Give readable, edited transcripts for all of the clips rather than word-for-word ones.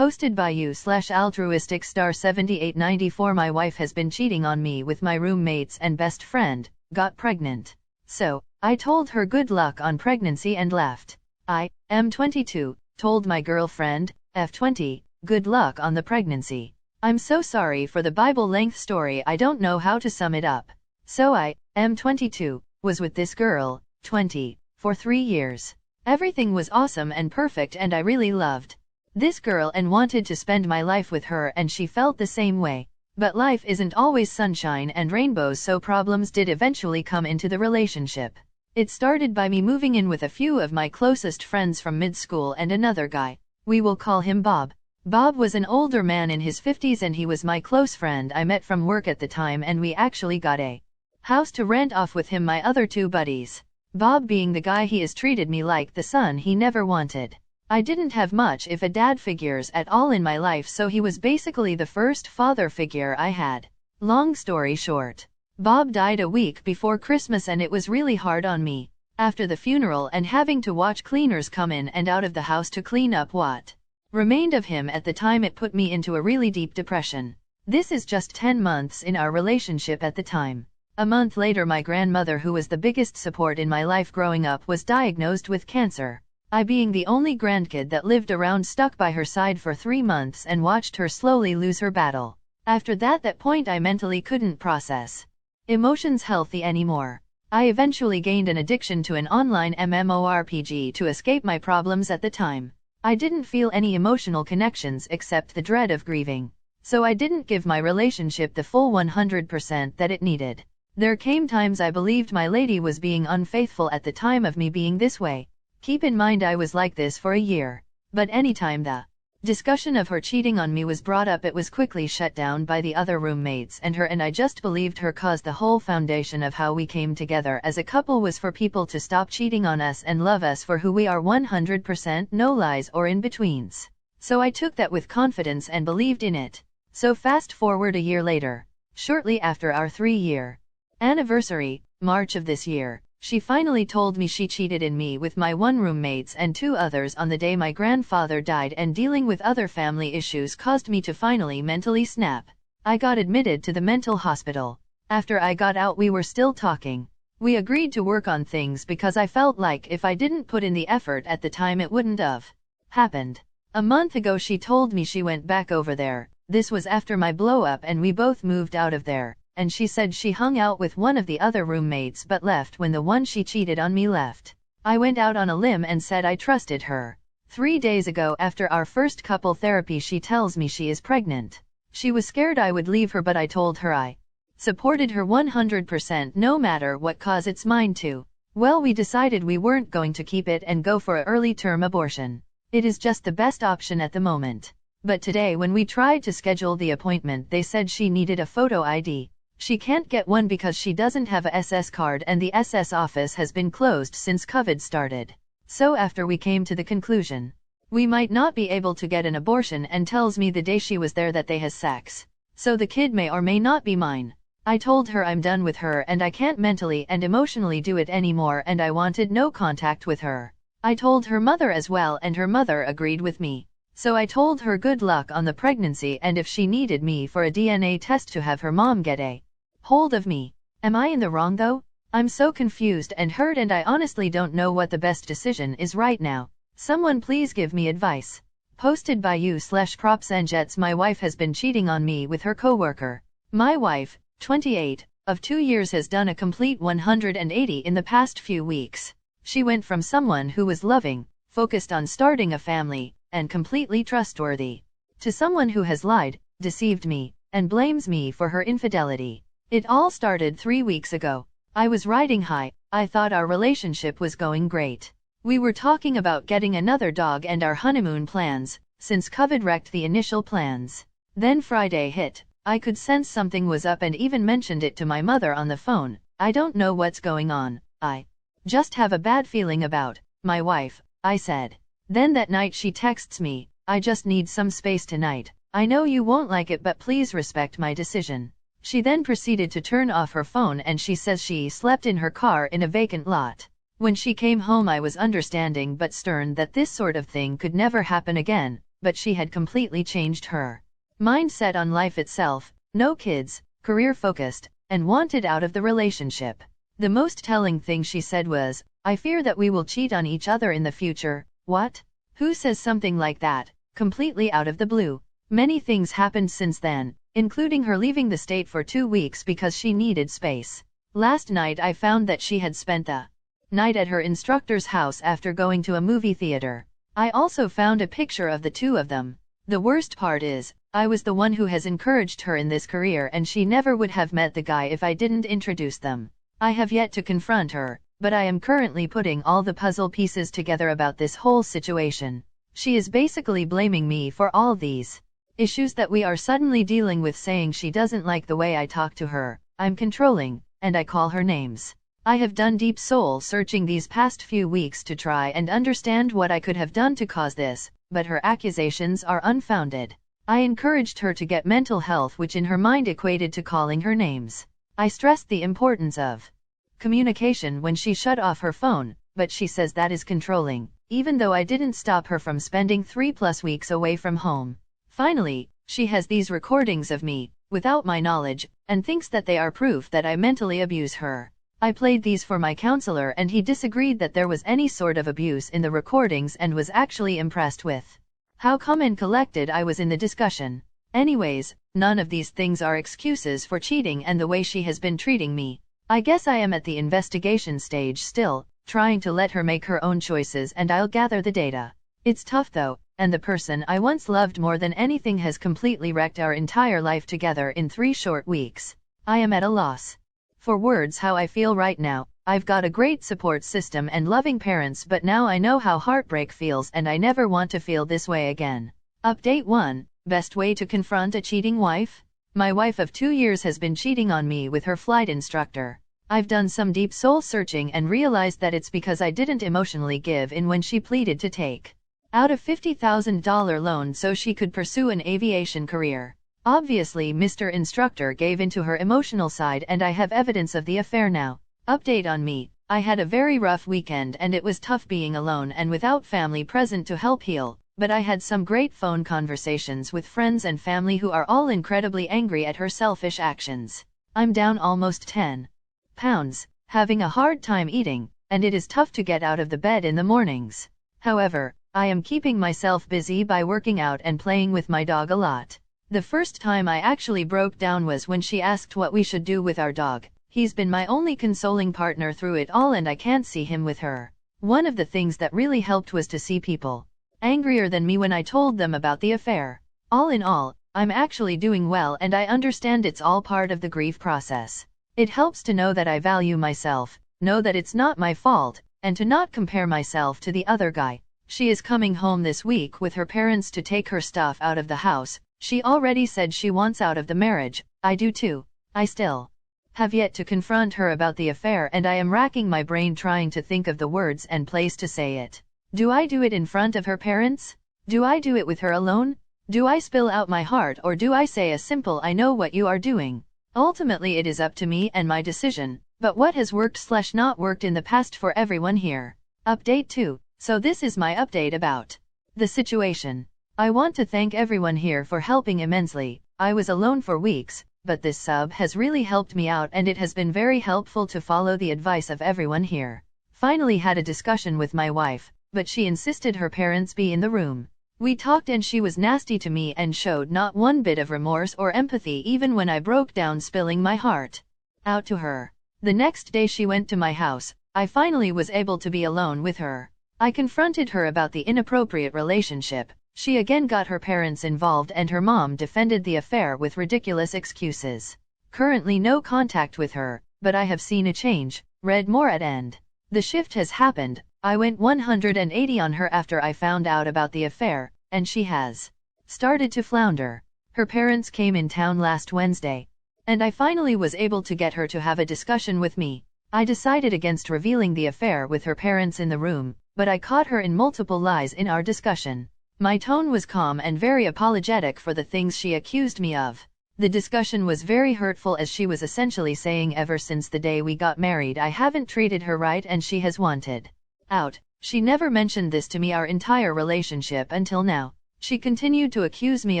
Posted by you/altruistic star 7894. My wife has been cheating on me with my roommates and best friend, got pregnant. So, I told her good luck on pregnancy and left. I, am 22, told my girlfriend, F20, good luck on the pregnancy. I'm so sorry for the Bible-length story, I don't know how to sum it up. So I, am 22, was with this girl, 20, for 3 years. Everything was awesome and perfect and I really loved this girl and wanted to spend my life with her, and she felt the same way. But life isn't always sunshine and rainbows, so problems did eventually come into the relationship. It started by me moving in with a few of my closest friends from mid-school and another guy. We will call him Bob. Bob was an older man in his 50s and he was my close friend I met from work at the time, and we actually got a house to rent off with him, my other 2 buddies. Bob being the guy he is treated me like the son he never wanted. I didn't have much if a dad figures at all in my life, so he was basically the first father figure I had. Long story short, Bob died a week before Christmas and it was really hard on me. After the funeral and having to watch cleaners come in and out of the house to clean up what remained of him at the time, it put me into a really deep depression. This is just 10 months in our relationship at the time. A month later, my grandmother, who was the biggest support in my life growing up, was diagnosed with cancer. I, being the only grandkid that lived around, stuck by her side for 3 months and watched her slowly lose her battle. After that point I mentally couldn't process emotions healthy anymore. I eventually gained an addiction to an online MMORPG to escape my problems at the time. I didn't feel any emotional connections except the dread of grieving. So I didn't give my relationship the full 100% that it needed. There came times I believed my lady was being unfaithful at the time of me being this way. Keep in mind I was like this for a year. But anytime the discussion of her cheating on me was brought up, it was quickly shut down by the other roommates and her, and I just believed her, cause the whole foundation of how we came together as a couple was for people to stop cheating on us and love us for who we are 100%, no lies or in-betweens. So I took that with confidence and believed in it. So fast forward a year later, shortly after our 3-year anniversary, March of this year, she finally told me she cheated in me with my 1 roommates and 2 others on the day my grandfather died, and dealing with other family issues caused me to finally mentally snap. I got admitted to the mental hospital. After I got out, we were still talking. We agreed to work on things because I felt like if I didn't put in the effort at the time it wouldn't have happened. A month ago she told me she went back over there. This was after my blow up and we both moved out of there. And she said she hung out with one of the other roommates but left when the one she cheated on me left. I went out on a limb and said I trusted her. 3 days ago, after our first couple therapy, she tells me she is pregnant. She was scared I would leave her, but I told her I supported her 100% no matter what, cause it's mine too. Well, we decided we weren't going to keep it and go for an early term abortion. It is just the best option at the moment. But today when we tried to schedule the appointment, they said she needed a photo ID. She can't get one because she doesn't have a SS card and the SS office has been closed since COVID started. So after we came to the conclusion we might not be able to get an abortion, and tells me the day she was there that they has sex. So the kid may or may not be mine. I told her I'm done with her and I can't mentally and emotionally do it anymore, and I wanted no contact with her. I told her mother as well and her mother agreed with me. So I told her good luck on the pregnancy and if she needed me for a DNA test to have her mom get a hold of me. Am I in the wrong though? I'm so confused and hurt, and I honestly don't know what the best decision is right now. Someone please give me advice. Posted by you/propsandjets. My wife has been cheating on me with her coworker. My wife, 28, of 2 years has done a complete 180 in the past few weeks. She went from someone who was loving, focused on starting a family, and completely trustworthy, to someone who has lied, deceived me, and blames me for her infidelity. It all started 3 weeks ago. I was riding high. I thought our relationship was going great. We were talking about getting another dog and our honeymoon plans, since COVID wrecked the initial plans. Then Friday hit. I could sense something was up and even mentioned it to my mother on the phone. I don't know what's going on. I just have a bad feeling about my wife, I said. Then that night she texts me, I just need some space tonight. I know you won't like it, but please respect my decision. She then proceeded to turn off her phone and she says she slept in her car in a vacant lot. When she came home I was understanding but stern that this sort of thing could never happen again. but she had completely changed her mindset on life itself, no kids, career-focused, and wanted out of the relationship. The most telling thing she said was, "I fear that we will cheat on each other in the future." What? Who says something like that, completely out of the blue? Many things happened since then, including her leaving the state for 2 weeks because she needed space. Last night I found that she had spent the night at her instructor's house after going to a movie theater. I also found a picture of the two of them. The worst part is, I was the one who has encouraged her in this career, and she never would have met the guy if I didn't introduce them. I have yet to confront her, but I am currently putting all the puzzle pieces together about this whole situation. She is basically blaming me for all these issues that we are suddenly dealing with, saying she doesn't like the way I talk to her, I'm controlling, and I call her names. I have done deep soul searching these past few weeks to try and understand what I could have done to cause this, but her accusations are unfounded. I encouraged her to get mental health, which in her mind equated to calling her names. I stressed the importance of communication when she shut off her phone, but she says that is controlling, even though I didn't stop her from spending 3+ weeks away from home. Finally, she has these recordings of me, without my knowledge, and thinks that they are proof that I mentally abuse her. I played these for my counselor and he disagreed that there was any sort of abuse in the recordings and was actually impressed with how calm and collected I was in the discussion. Anyways, none of these things are excuses for cheating and the way she has been treating me. I guess I am at the investigation stage still, trying to let her make her own choices, and I'll gather the data. It's tough though, and the person I once loved more than anything has completely wrecked our entire life together in 3 short weeks. I am at a loss for words how I feel right now. I've got a great support system and loving parents, but now I know how heartbreak feels and I never want to feel this way again. Update 1. Best way to confront a cheating wife? My wife of 2 years has been cheating on me with her flight instructor. I've done some deep soul searching and realized that it's because I didn't emotionally give in when she pleaded to take out a $50,000 loan so she could pursue an aviation career. Obviously, Mr. Instructor gave into her emotional side and I have evidence of the affair now. Update on me. I had a very rough weekend and it was tough being alone and without family present to help heal, but I had some great phone conversations with friends and family who are all incredibly angry at her selfish actions. I'm down almost 10 pounds, having a hard time eating, and it is tough to get out of the bed in the mornings. However, I am keeping myself busy by working out and playing with my dog a lot. The first time I actually broke down was when she asked what we should do with our dog. He's been my only consoling partner through it all and I can't see him with her. One of the things that really helped was to see people angrier than me when I told them about the affair. All in all, I'm actually doing well and I understand it's all part of the grief process. It helps to know that I value myself, know that it's not my fault, and to not compare myself to the other guy. She is coming home this week with her parents to take her stuff out of the house. She already said she wants out of the marriage. I do too. I still have yet to confront her about the affair and I am racking my brain trying to think of the words and place to say it. Do I do it in front of her parents? Do I do it with her alone? Do I spill out my heart or do I say a simple "I know what you are doing"? Ultimately it is up to me and my decision, but what has worked/not worked in the past for everyone here? Update 2. So this is my update about the situation. I want to thank everyone here for helping immensely. I was alone for weeks, but this sub has really helped me out and it has been very helpful to follow the advice of everyone here. Finally had a discussion with my wife, but she insisted her parents be in the room. We talked and she was nasty to me and showed not one bit of remorse or empathy even when I broke down spilling my heart out to her. The next day she went to my house. I finally was able to be alone with her. I confronted her about the inappropriate relationship. She again got her parents involved and her mom defended the affair with ridiculous excuses. Currently no contact with her, but I have seen a change. Read more at end. The shift has happened. I went 180 on her after I found out about the affair, and she has started to flounder. Her parents came in town last Wednesday, and I finally was able to get her to have a discussion with me. I decided against revealing the affair with her parents in the room, but I caught her in multiple lies in our discussion. My tone was calm and very apologetic for the things she accused me of. The discussion was very hurtful as she was essentially saying ever since the day we got married I haven't treated her right and she has wanted out. She never mentioned this to me our entire relationship until now. She continued to accuse me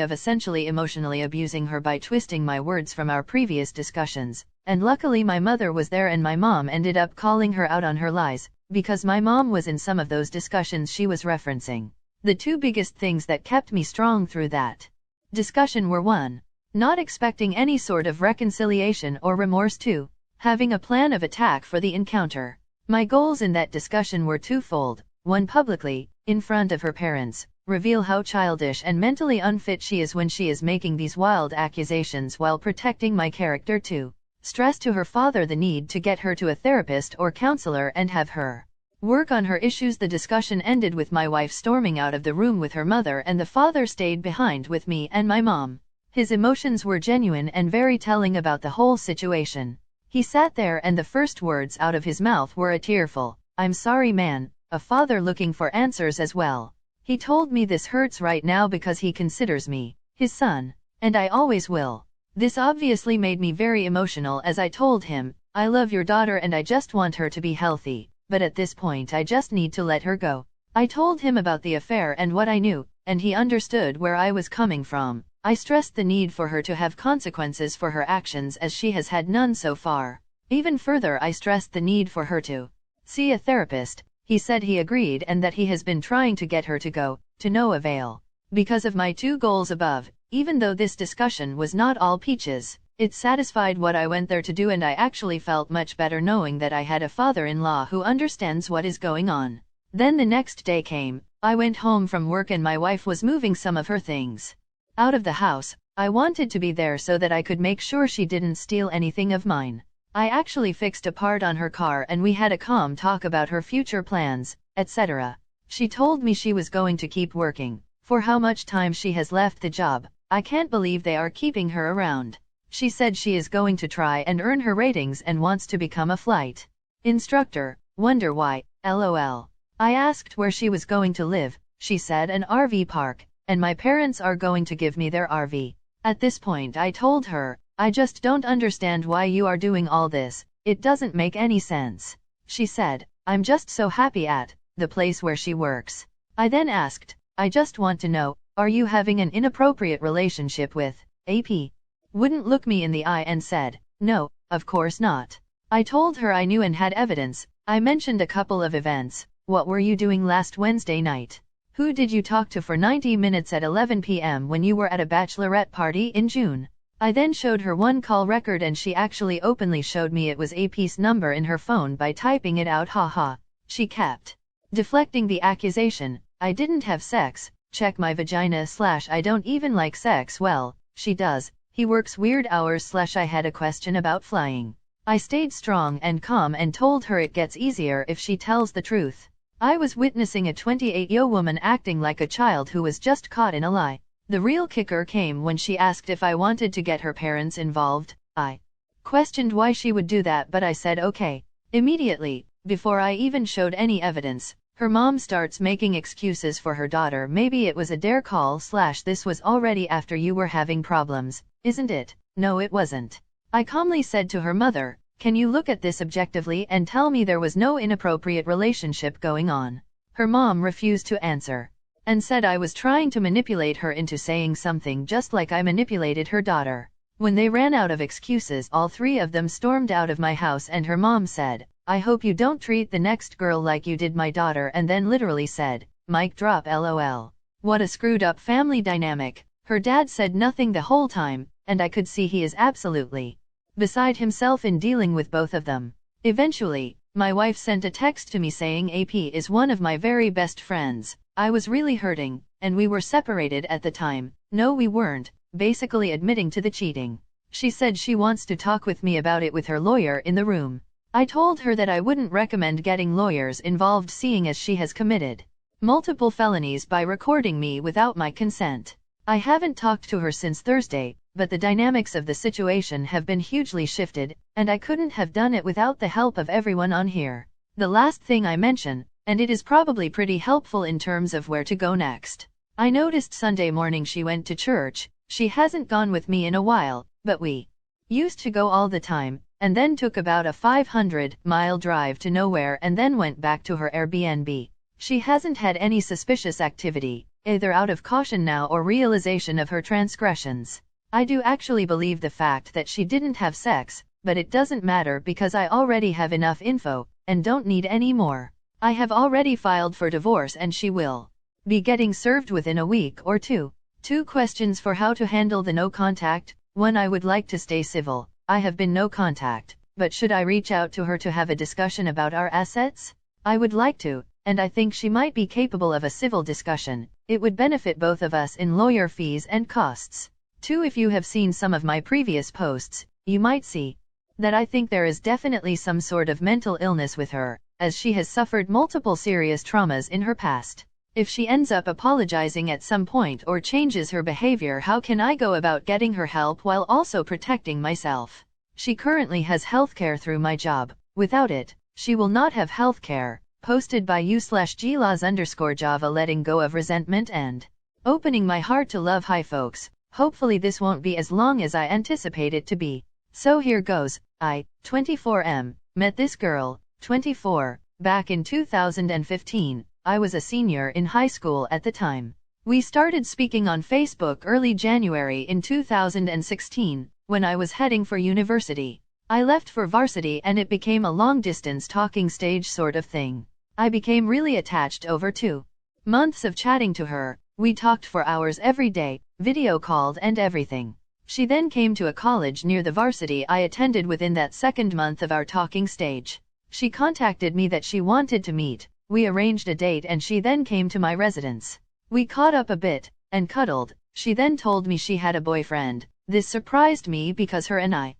of essentially emotionally abusing her by twisting my words from our previous discussions, and luckily my mother was there and my mom ended up calling her out on her lies, because my mom was in some of those discussions she was referencing. The two biggest things that kept me strong through that discussion were 1. Not expecting any sort of reconciliation or remorse. 2. Having a plan of attack for the encounter. My goals in that discussion were twofold. 1. Publicly, in front of her parents, reveal how childish and mentally unfit she is when she is making these wild accusations while protecting my character. 2. Stress to her father the need to get her to a therapist or counselor and have her work on her issues. The discussion ended with my wife storming out of the room with her mother and the father stayed behind with me and my mom. His emotions were genuine and very telling about the whole situation. He sat there and the first words out of his mouth were a tearful, "I'm sorry man," a father looking for answers as well. He told me this hurts right now because he considers me his son, and I always will. This obviously made me very emotional as I told him, I love your daughter and I just want her to be healthy, but at this point I just need to let her go. I told him about the affair and what I knew, and he understood where I was coming from. I stressed the need for her to have consequences for her actions as she has had none so far. Even further, I stressed the need for her to see a therapist. He said he agreed and that he has been trying to get her to go, to no avail. Because of my two goals above, even though this discussion was not all peaches, it satisfied what I went there to do and I actually felt much better knowing that I had a father-in-law who understands what is going on. Then the next day came. I went home from work and my wife was moving some of her things out of the house. I wanted to be there so that I could make sure she didn't steal anything of mine. I actually fixed a part on her car and we had a calm talk about her future plans, etc. She told me she was going to keep working. For how much time she has left the job, I can't believe they are keeping her around. She said she is going to try and earn her ratings and wants to become a flight instructor. Wonder why, lol. I asked where she was going to live. She said an RV park, and my parents are going to give me their RV. At this point I told her, I just don't understand why you are doing all this, it doesn't make any sense. She said, I'm just so happy at the place where she works. I then asked, I just want to know, are you having an inappropriate relationship with AP? Wouldn't look me in the eye and said, no, of course not. I told her I knew and had evidence. I mentioned a couple of events. What were you doing last Wednesday night? Who did you talk to for 90 minutes at 11 p.m. when you were at a bachelorette party in June? I then showed her one call record and she actually openly showed me it was AP's number in her phone by typing it out. Haha. She kept deflecting the accusation. I didn't have sex. Check my vagina / I don't even like sex. Well, she does. He works weird hours / I had a question about flying. I stayed strong and calm and told her it gets easier if she tells the truth. I was witnessing a 28-year-old woman acting like a child who was just caught in a lie. The real kicker came when she asked if I wanted to get her parents involved. I questioned why she would do that, but I said okay. Immediately, before I even showed any evidence, her mom starts making excuses for her daughter. Maybe it was a dare call / this was already after you were having problems, isn't it? No, it wasn't. I calmly said to her mother, can you look at this objectively and tell me there was no inappropriate relationship going on? Her mom refused to answer and said I was trying to manipulate her into saying something just like I manipulated her daughter. When they ran out of excuses, all three of them stormed out of my house and her mom said, I hope you don't treat the next girl like you did my daughter, and then literally said, mic drop lol. What a screwed up family dynamic. Her dad said nothing the whole time, and I could see he is absolutely beside himself in dealing with both of them. Eventually, my wife sent a text to me saying AP is one of my very best friends. I was really hurting, and we were separated at the time. No, we weren't, basically admitting to the cheating. She said she wants to talk with me about it with her lawyer in the room. I told her that I wouldn't recommend getting lawyers involved seeing as she has committed multiple felonies by recording me without my consent. I haven't talked to her since Thursday, but the dynamics of the situation have been hugely shifted, and I couldn't have done it without the help of everyone on here. The last thing I mention, and it is probably pretty helpful in terms of where to go next. I noticed Sunday morning she went to church. She hasn't gone with me in a while, but we used to go all the time, and then took about a 500-mile drive to nowhere and then went back to her Airbnb. She hasn't had any suspicious activity, either out of caution now or realization of her transgressions. I do actually believe the fact that she didn't have sex, but it doesn't matter because I already have enough info, and don't need any more. I have already filed for divorce and she will be getting served within a week or two. 2 questions for how to handle the no contact. 1. I would like to stay civil. I have been no contact, but should I reach out to her to have a discussion about our assets? I would like to, and I think she might be capable of a civil discussion. It would benefit both of us in lawyer fees and costs. 2. If you have seen some of my previous posts, you might see that I think there is definitely some sort of mental illness with her, as she has suffered multiple serious traumas in her past. If she ends up apologizing at some point or changes her behavior, how can I go about getting her help while also protecting myself? She currently has healthcare through my job. Without it, she will not have healthcare. Posted by u/glaws_Java. Letting go of resentment and opening my heart to love. Hi folks. Hopefully this won't be as long as I anticipate it to be. So here goes. I, 24M, met this girl, 24, back in 2015. I was a senior in high school at the time. We started speaking on Facebook early January in 2016, when I was heading for university. I left for varsity and it became a long-distance talking stage sort of thing. I became really attached over 2 months of chatting to her. We talked for hours every day, video called and everything. She then came to a college near the varsity I attended. Within that second month of our talking stage, she contacted me that she wanted to meet. We arranged a date and she then came to my residence. We caught up a bit and cuddled. She then told me she had a boyfriend. This surprised me because her and I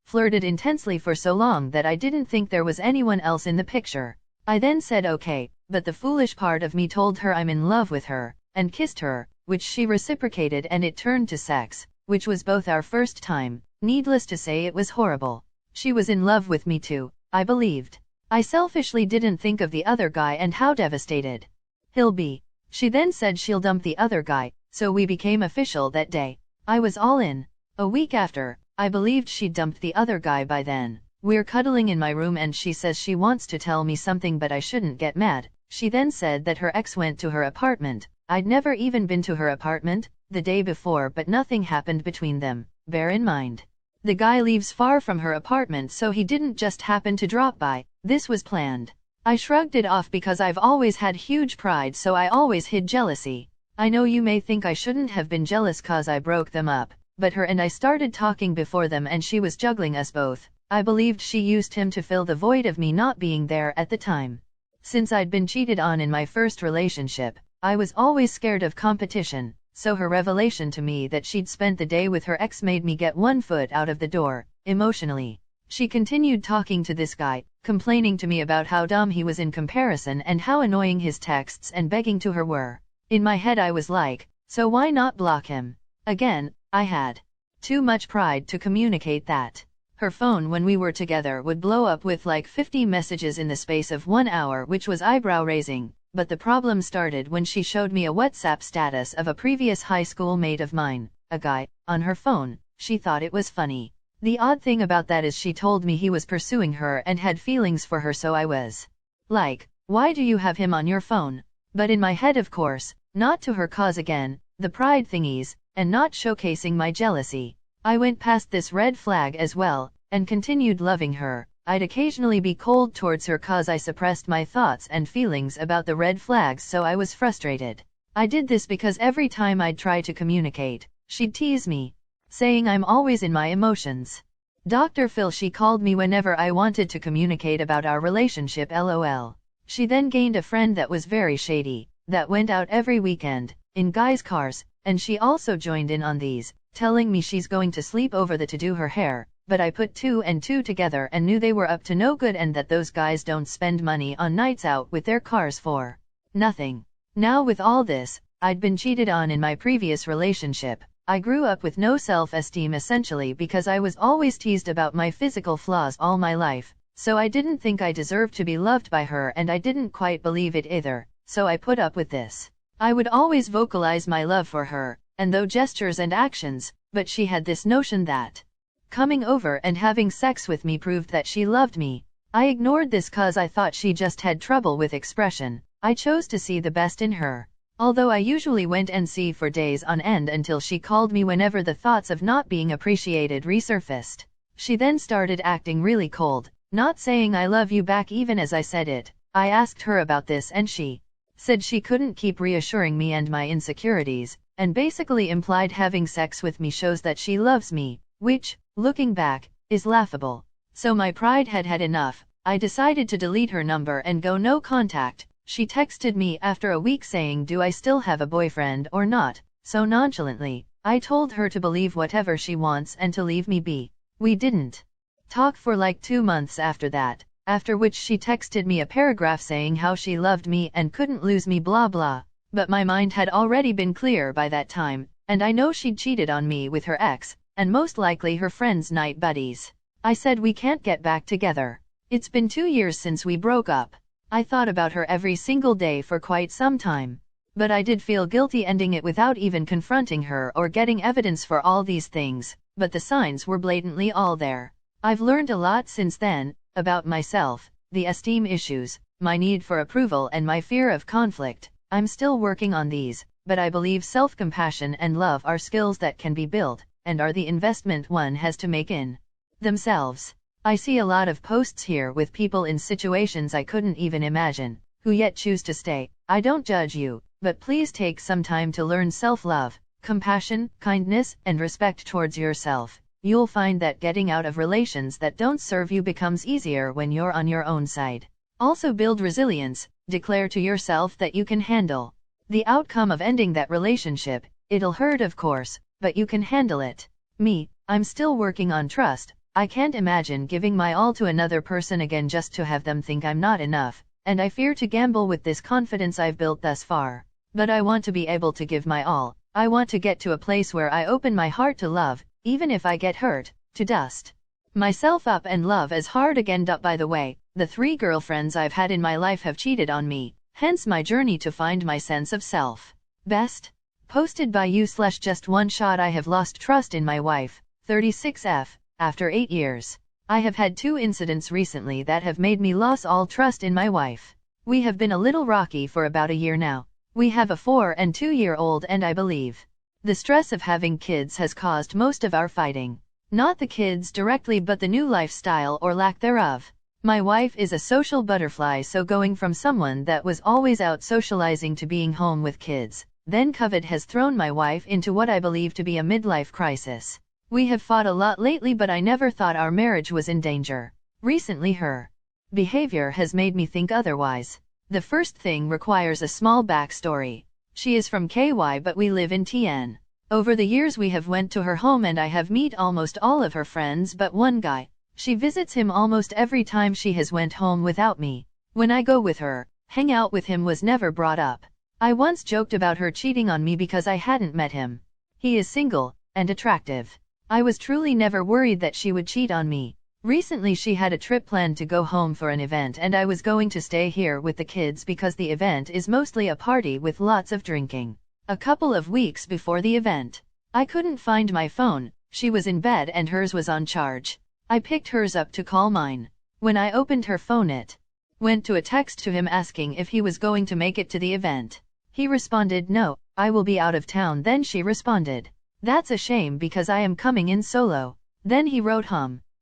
flirted intensely for so long that I didn't think there was anyone else in the picture. I then said okay, but the foolish part of me told her I'm in love with her, and kissed her, which she reciprocated, and it turned to sex, which was both our first time. Needless to say, it was horrible. She was in love with me too, I believed. I selfishly didn't think of the other guy and how devastated he'll be. She then said she'll dump the other guy, so we became official that day. I was all in. A week after, I believed she'd dumped the other guy by then. We're cuddling in my room and she says she wants to tell me something but I shouldn't get mad. She then said that her ex went to her apartment. I'd never even been to her apartment the day before, but nothing happened between them. Bear in mind, the guy lives far from her apartment, so he didn't just happen to drop by. This was planned. I shrugged it off because I've always had huge pride, so I always hid jealousy. I know you may think I shouldn't have been jealous cause I broke them up, but her and I started talking before them and she was juggling us both. I believed she used him to fill the void of me not being there at the time. Since I'd been cheated on in my first relationship, I was always scared of competition, so her revelation to me that she'd spent the day with her ex made me get one foot out of the door, emotionally. She continued talking to this guy, complaining to me about how dumb he was in comparison and how annoying his texts and begging to her were. In my head I was like, so why not block him? Again, I had too much pride to communicate that. Her phone when we were together would blow up with like 50 messages in the space of 1 hour, which was eyebrow-raising, but the problem started when she showed me a WhatsApp status of a previous high school mate of mine, a guy, on her phone. She thought it was funny. The odd thing about that is she told me he was pursuing her and had feelings for her, so I was like, why do you have him on your phone? But in my head, of course, not to her cause again, the pride thingies, and not showcasing my jealousy. I went past this red flag as well, and continued loving her. I'd occasionally be cold towards her cause I suppressed my thoughts and feelings about the red flags, so I was frustrated. I did this because every time I'd try to communicate, she'd tease me, saying I'm always in my emotions. Dr. Phil, she called me whenever I wanted to communicate about our relationship, lol. She then gained a friend that was very shady, that went out every weekend, in guys' cars, and she also joined in on these, telling me she's going to sleep over to do her hair, but I put 2 and 2 together and knew they were up to no good and that those guys don't spend money on nights out with their cars for nothing. Now with all this, I'd been cheated on in my previous relationship. I grew up with no self-esteem essentially because I was always teased about my physical flaws all my life, so I didn't think I deserved to be loved by her and I didn't quite believe it either, so I put up with this. I would always vocalize my love for her, and though gestures and actions, but she had this notion that coming over and having sex with me proved that she loved me. I ignored this cause I thought she just had trouble with expression. I chose to see the best in her. Although I usually went and see for days on end until she called me whenever the thoughts of not being appreciated resurfaced. She then started acting really cold, not saying I love you back even as I said it. I asked her about this and she said she couldn't keep reassuring me and my insecurities, and basically implied having sex with me shows that she loves me, which, looking back, is laughable. So my pride had had enough. I decided to delete her number and go no contact. She texted me after a week saying do I still have a boyfriend or not, so nonchalantly. I told her to believe whatever she wants and to leave me be. We didn't talk for like 2 months after that, after which she texted me a paragraph saying how she loved me and couldn't lose me blah blah. But my mind had already been clear by that time, and I know she'd cheated on me with her ex, and most likely her friends' night buddies. I said we can't get back together. It's been 2 years since we broke up. I thought about her every single day for quite some time. But I did feel guilty ending it without even confronting her or getting evidence for all these things, but the signs were blatantly all there. I've learned a lot since then, about myself, the esteem issues, my need for approval and my fear of conflict. I'm still working on these, but I believe self-compassion and love are skills that can be built, and are the investment one has to make in themselves. I see a lot of posts here with people in situations I couldn't even imagine, who yet choose to stay. I don't judge you, but please take some time to learn self-love, compassion, kindness, and respect towards yourself. You'll find that getting out of relations that don't serve you becomes easier when you're on your own side. Also build resilience, declare to yourself that you can handle the outcome of ending that relationship. It'll hurt of course, but you can handle it. Me, I'm still working on trust. I can't imagine giving my all to another person again just to have them think I'm not enough, and I fear to gamble with this confidence I've built thus far. But I want to be able to give my all. I want to get to a place where I open my heart to love, even if I get hurt, to dust myself up and love as hard again. By the way, the 3 girlfriends I've had in my life have cheated on me, hence my journey to find my sense of self. Best posted by you/just one shot. I have lost trust in my wife, 36F. After 8 years. I have had 2 incidents recently that have made me lose all trust in my wife. We have been a little rocky for about a year now. We have a 4 and 2-year-old and I believe the stress of having kids has caused most of our fighting. Not the kids directly but the new lifestyle or lack thereof. My wife is a social butterfly, so going from someone that was always out socializing to being home with kids, then COVID has thrown my wife into what I believe to be a midlife crisis. We have fought a lot lately, but I never thought our marriage was in danger. Recently her behavior has made me think otherwise. The first thing requires a small backstory. She is from KY but we live in TN. Over the years we have went to her home and I have met almost all of her friends but one guy. She visits him almost every time she has went home without me. When I go with her, hang out with him was never brought up. I once joked about her cheating on me because I hadn't met him. He is single and attractive. I was truly never worried that she would cheat on me. Recently she had a trip planned to go home for an event and I was going to stay here with the kids because the event is mostly a party with lots of drinking. A couple of weeks before the event, I couldn't find my phone. She was in bed and hers was on charge. I picked hers up to call mine. When I opened her phone it went to a text to him asking if he was going to make it to the event. He responded no, I will be out of town. Then she responded, that's a shame because I am coming in solo. Then he wrote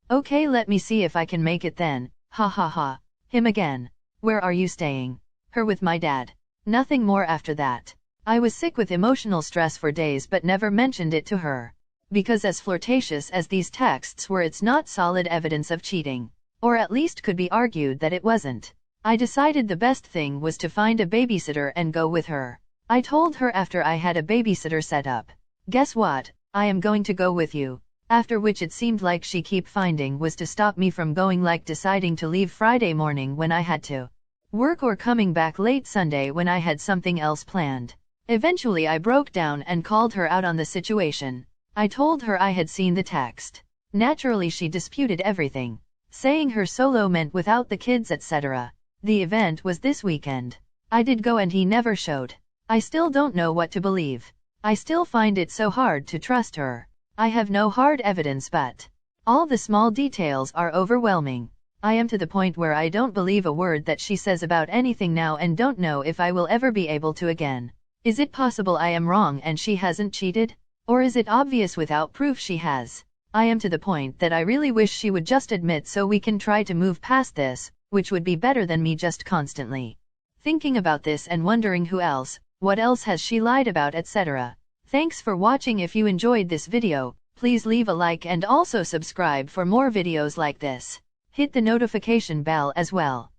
okay, let me see if I can make it then. Ha ha ha. Him again. Where are you staying? Her with my dad. Nothing more after that. I was sick with emotional stress for days but never mentioned it to her. Because as flirtatious as these texts were, it's not solid evidence of cheating. Or at least could be argued that it wasn't. I decided the best thing was to find a babysitter and go with her. I told her after I had a babysitter set up, guess what? I am going to go with you. After which it seemed like she kept finding was to stop me from going, like deciding to leave Friday morning when I had to work or coming back late Sunday when I had something else planned. Eventually I broke down and called her out on the situation. I told her I had seen the text. Naturally she disputed everything, saying her solo meant without the kids etc. The event was this weekend. I did go and he never showed. I still don't know what to believe. I still find it so hard to trust her. I have no hard evidence but all the small details are overwhelming. I am to the point where I don't believe a word that she says about anything now and don't know if I will ever be able to again. Is it possible I am wrong and she hasn't cheated? Or is it obvious without proof she has? I am to the point that I really wish she would just admit so we can try to move past this, which would be better than me just constantly thinking about this and wondering who else, what else has she lied about, etc. Thanks for watching. If you enjoyed this video, please leave a like and also subscribe for more videos like this. Hit the notification bell as well.